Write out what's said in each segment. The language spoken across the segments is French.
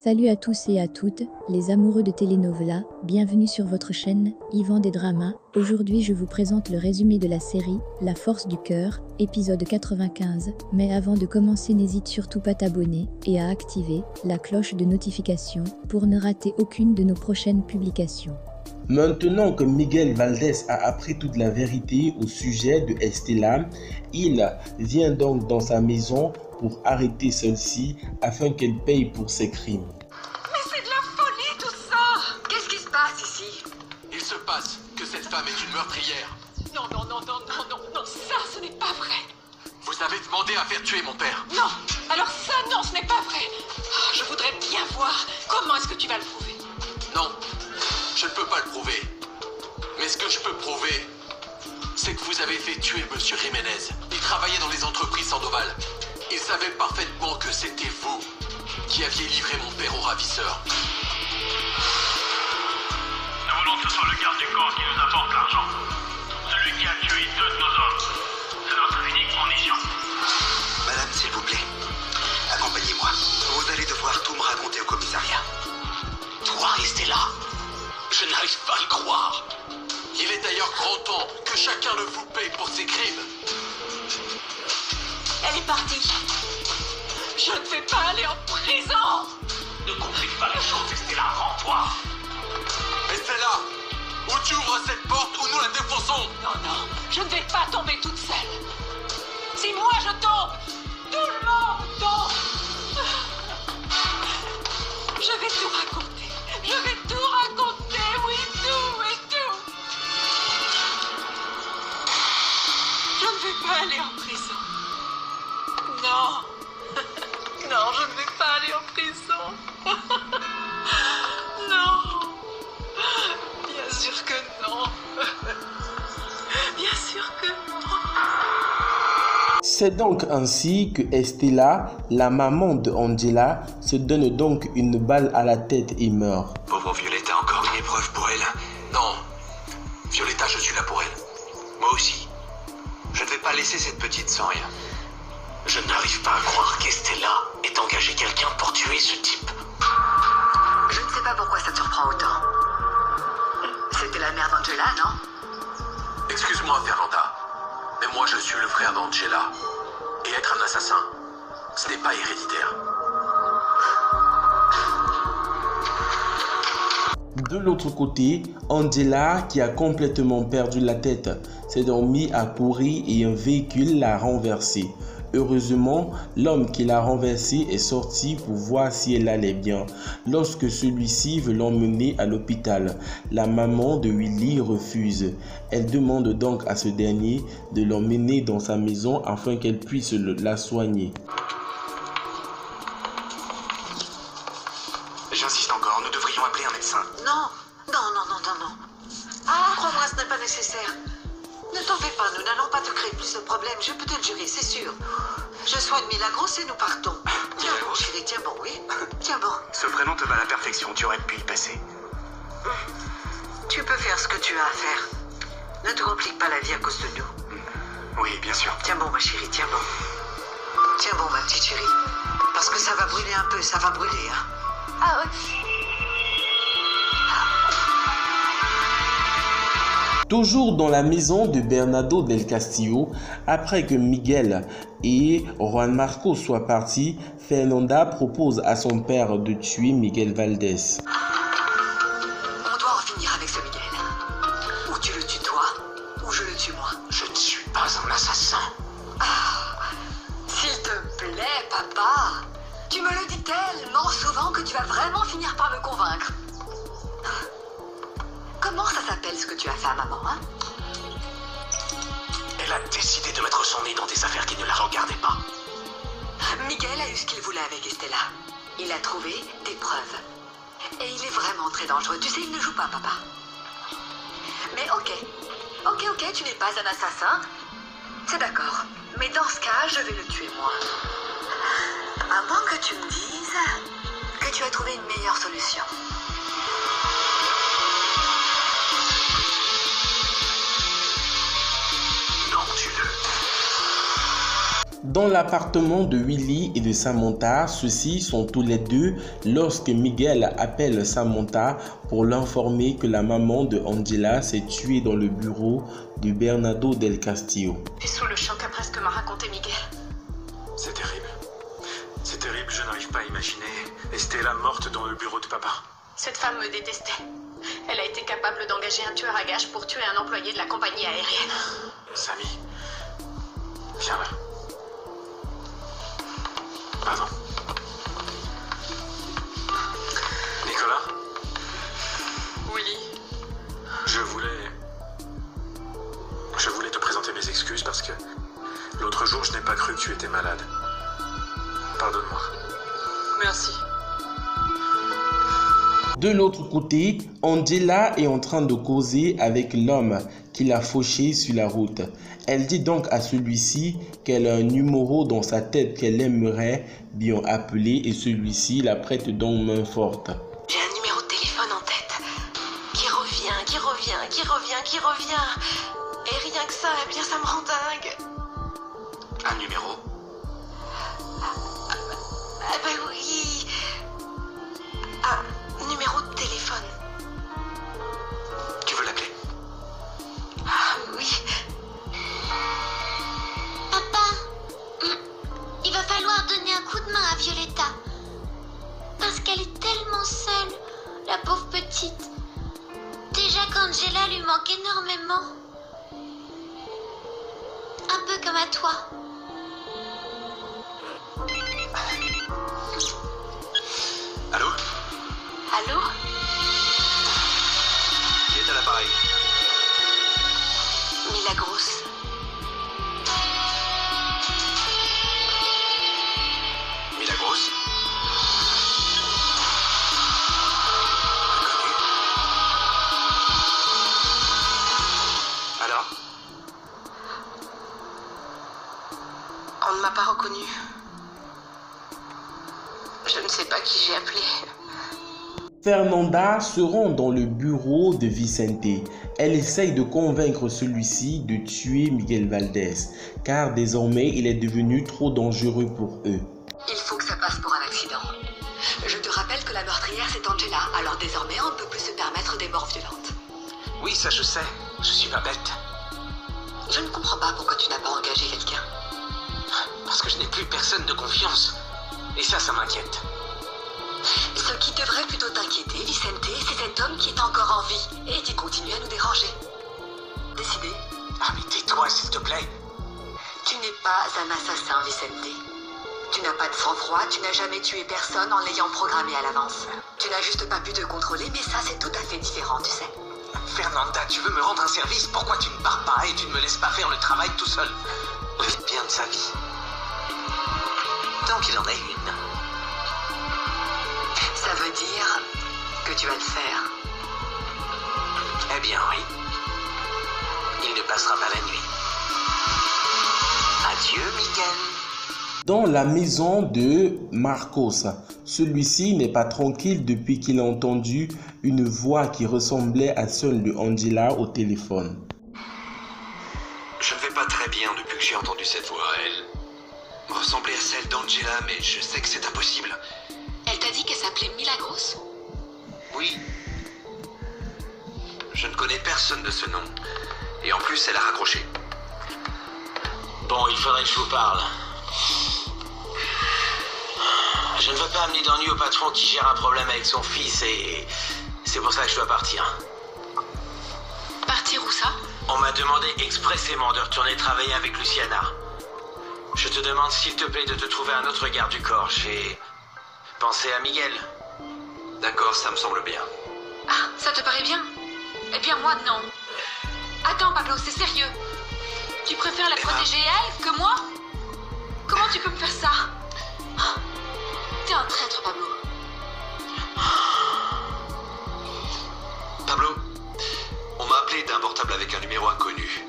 Salut à tous et à toutes, les amoureux de telenovela, bienvenue sur votre chaîne, Yvan des Dramas. Aujourd'hui je vous présente le résumé de la série, La Force du Cœur, épisode 95. Mais avant de commencer, n'hésite surtout pas à t'abonner et à activer la cloche de notification pour ne rater aucune de nos prochaines publications. Maintenant que Miguel Valdés a appris toute la vérité au sujet de Estela, il vient donc dans sa maison pour arrêter celle-ci afin qu'elle paye pour ses crimes. Mais c'est de la folie tout ça! Qu'est-ce qui se passe ici? Il se passe que cette femme est une meurtrière. Non, ça ce n'est pas vrai! Vous avez demandé à faire tuer mon père. Non! Alors ça, non, ce n'est pas vrai! Oh, je voudrais bien voir comment est-ce que tu vas le prouver. Non, je ne peux pas le prouver. Mais ce que je peux prouver, c'est que vous avez fait tuer Monsieur Jiménez. Il travaillait dans les entreprises Sandoval. Il savait parfaitement que c'était vous qui aviez livré mon père aux ravisseurs. Nous voulons que ce soit le garde du corps qui nous apporte l'argent. Celui qui a tué deux de nos hommes. C'est notre unique mission. Madame, s'il vous plaît, accompagnez-moi. Vous allez devoir tout me raconter au commissariat. Toi, Estela, je n'arrive pas à le croire. Il est d'ailleurs grand temps que chacun de vous paye pour ses crimes. Elle est partie. Je ne vais pas aller en prison. Ne complique pas les choses, Estela, rends-toi. Estela, ou tu ouvres cette porte ou nous la défonçons. Non, je ne vais pas tomber toute seule. Si moi je tombe, tout le monde tombe. Je vais tout raconter. Je vais tout raconter, oui, tout et tout. Je ne vais pas aller en prison. Non. Non, je ne vais pas aller en prison. Non. Bien sûr que non. Bien sûr que non. C'est donc ainsi que Estela, la maman de Angela, se donne donc une balle à la tête et meurt. Pauvre Violetta, encore une épreuve pour elle. Non, Violetta, je suis là pour elle. Moi aussi. Je ne vais pas laisser cette petite sans rien. Je n'arrive pas à croire qu'Estela ait engagé quelqu'un pour tuer ce type. Je ne sais pas pourquoi ça te surprend autant. C'était la mère d'Angela, non? Excuse-moi, Fernanda, mais moi je suis le frère d'Angela. Et être un assassin, ce n'est pas héréditaire. De l'autre côté, Angela, qui a complètement perdu la tête, s'est donc mis à courir et un véhicule l'a renversé. Heureusement, l'homme qui l'a renversé est sorti pour voir si elle allait bien. Lorsque celui-ci veut l'emmener à l'hôpital, la maman de Willy refuse. Elle demande donc à ce dernier de l'emmener dans sa maison afin qu'elle puisse la soigner. J'insiste encore, nous devrions appeler un médecin. Non. Ah, crois-moi, ce n'est pas nécessaire. Ne t'en fais pas, nous n'allons pas te créer plus de problèmes, je peux te le jurer, c'est sûr. Je soigne Milagros et nous partons. Tiens bon, chérie, tiens bon, oui. Tiens bon. Ce prénom te va à la perfection, tu aurais pu y passer. Tu peux faire ce que tu as à faire. Ne te complique pas la vie à cause de nous. Oui, bien sûr. Tiens bon, ma chérie, tiens bon. Tiens bon, ma petite chérie. Parce que ça va brûler un peu, ça va brûler, hein. Ah oui. Toujours dans la maison de Bernardo del Castillo, après que Miguel et Juan Marco soient partis, Fernanda propose à son père de tuer Miguel Valdés. On doit en finir avec ce Miguel. Ou tu le tues toi, ou je le tue moi. Je ne suis pas un assassin. S'il te plaît, papa. Tu me le dis tellement souvent que tu vas vraiment finir par me convaincre. Comment ça s'appelle ce que tu as fait à maman, hein? Elle a décidé de mettre son nez dans des affaires qui ne la regardaient pas. Miguel a eu ce qu'il voulait avec Estela. Il a trouvé des preuves. Et il est vraiment très dangereux. Tu sais, il ne joue pas, papa. Mais ok, tu n'es pas un assassin. C'est d'accord. Mais dans ce cas, je vais le tuer, moi. À moins que tu me dises que tu as trouvé une meilleure solution. Dans l'appartement de Willy et de Samantha, ceux-ci sont tous les deux lorsque Miguel appelle Samantha pour l'informer que la maman de Angela s'est tuée dans le bureau de Bernardo del Castillo. T'es sous le choc après ce que m'a raconté Miguel. C'est terrible. C'est terrible, je n'arrive pas à imaginer Estella morte dans le bureau de papa. Cette femme me détestait. Elle a été capable d'engager un tueur à gages pour tuer un employé de la compagnie aérienne. Samy, viens là. Pardon. Nicolas? Willy. Je voulais te présenter mes excuses parce que l'autre jour, je n'ai pas cru que tu étais malade. Pardonne-moi. Merci. De l'autre côté, Angela est en train de causer avec l'homme qui l'a fauché sur la route. Elle dit donc à celui-ci qu'elle a un numéro dans sa tête qu'elle aimerait bien appeler et celui-ci la prête donc main forte. J'ai un numéro de téléphone en tête qui revient. Et rien que ça, eh bien ça me rend dingue. Un numéro? Ah ben oui. Un numéro de téléphone. Tu veux l'appeler? Ah oui. Papa, il va falloir donner un coup de main à Violetta. Parce qu'elle est tellement seule, la pauvre petite. Déjà qu'Angela lui manque énormément. Un peu comme à toi. Allô? Allô? Qui est à l'appareil? Milagros. Milagros? Inconnu. Alors? On ne m'a pas reconnu. Je ne sais pas qui j'ai appelé. Fernanda se rend dans le bureau de Vicente. Elle essaye de convaincre celui-ci de tuer Miguel Valdez, car désormais il est devenu trop dangereux pour eux. Il faut que ça passe pour un accident. Je te rappelle que la meurtrière c'est Angela, alors désormais on ne peut plus se permettre des morts violentes. Oui, ça je sais. Je suis pas bête. Je ne comprends pas pourquoi tu n'as pas engagé quelqu'un. Parce que je n'ai plus personne de confiance. Et ça m'inquiète. Ce qui devrait plutôt t'inquiéter, Vicente, c'est cet homme qui est encore en vie et qui continue à nous déranger. Décidé? Ah mais tais-toi s'il te plaît. Tu n'es pas un assassin, Vicente. Tu n'as pas de sang-froid, tu n'as jamais tué personne en l'ayant programmé à l'avance. Tu n'as juste pas pu te contrôler, mais ça c'est tout à fait différent, tu sais. Fernanda, tu veux me rendre un service? Pourquoi tu ne pars pas et tu ne me laisses pas faire le travail tout seul? Reste bien de sa vie. Tant qu'il en a une. Ça veut dire que tu vas le faire. Eh bien oui. Il ne passera pas la nuit. Adieu, Miguel. Dans la maison de Marcos, celui-ci n'est pas tranquille depuis qu'il a entendu une voix qui ressemblait à celle de Angela au téléphone. Je ne vais pas très bien depuis que j'ai entendu cette voix. Elle ressemblait à celle d'Angela, mais je sais que c'est impossible. Elle t'a dit qu'elle s'appelait Milagros? Oui. Je ne connais personne de ce nom. Et en plus, elle a raccroché. Bon, il faudrait que je vous parle. Je ne veux pas amener d'ennui au patron qui gère un problème avec son fils et c'est pour ça que je dois partir. Partir où ça? On m'a demandé expressément de retourner travailler avec Luciana. Je te demande s'il te plaît de te trouver un autre garde du corps. J'ai pensé à Miguel. D'accord, ça me semble bien. Ah, ça te paraît bien? Eh bien moi non. Attends Pablo, c'est sérieux. Tu préfères la protéger elle que moi? Comment tu peux me faire ça? Oh, t'es un traître Pablo. Pablo, on m'a appelé d'un portable avec un numéro inconnu.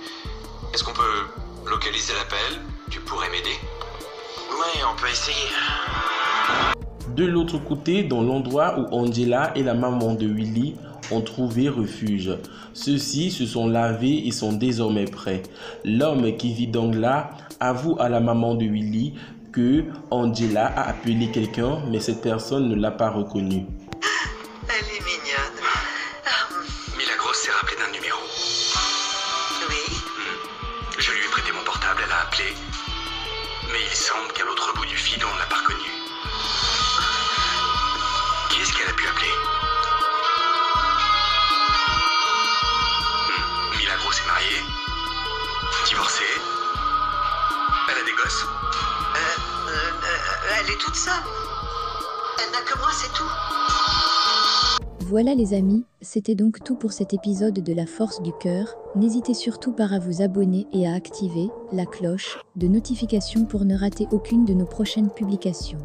Est-ce qu'on peut localiser l'appel? Tu pourrais m'aider? Oui, on peut essayer. De l'autre côté, dans l'endroit où Angela et la maman de Willy ont trouvé refuge. Ceux-ci se sont lavés et sont désormais prêts. L'homme qui vit donc là avoue à la maman de Willy que Angela a appelé quelqu'un, mais cette personne ne l'a pas reconnu. Elle est mignonne. Milagros s'est rappelé d'un numéro. Oui. Je lui ai prêté mon portable, elle a appelé. Mais il semble qu'à l'autre bout du fil, on ne l'a pas reconnue. Qui est-ce qu'elle a pu appeler? Milagros est mariée, divorcée. Elle a des gosses. Elle est toute seule. Elle n'a que moi, c'est tout. Voilà les amis, c'était donc tout pour cet épisode de La Force du Cœur. N'hésitez surtout pas à vous abonner et à activer la cloche de notification pour ne rater aucune de nos prochaines publications.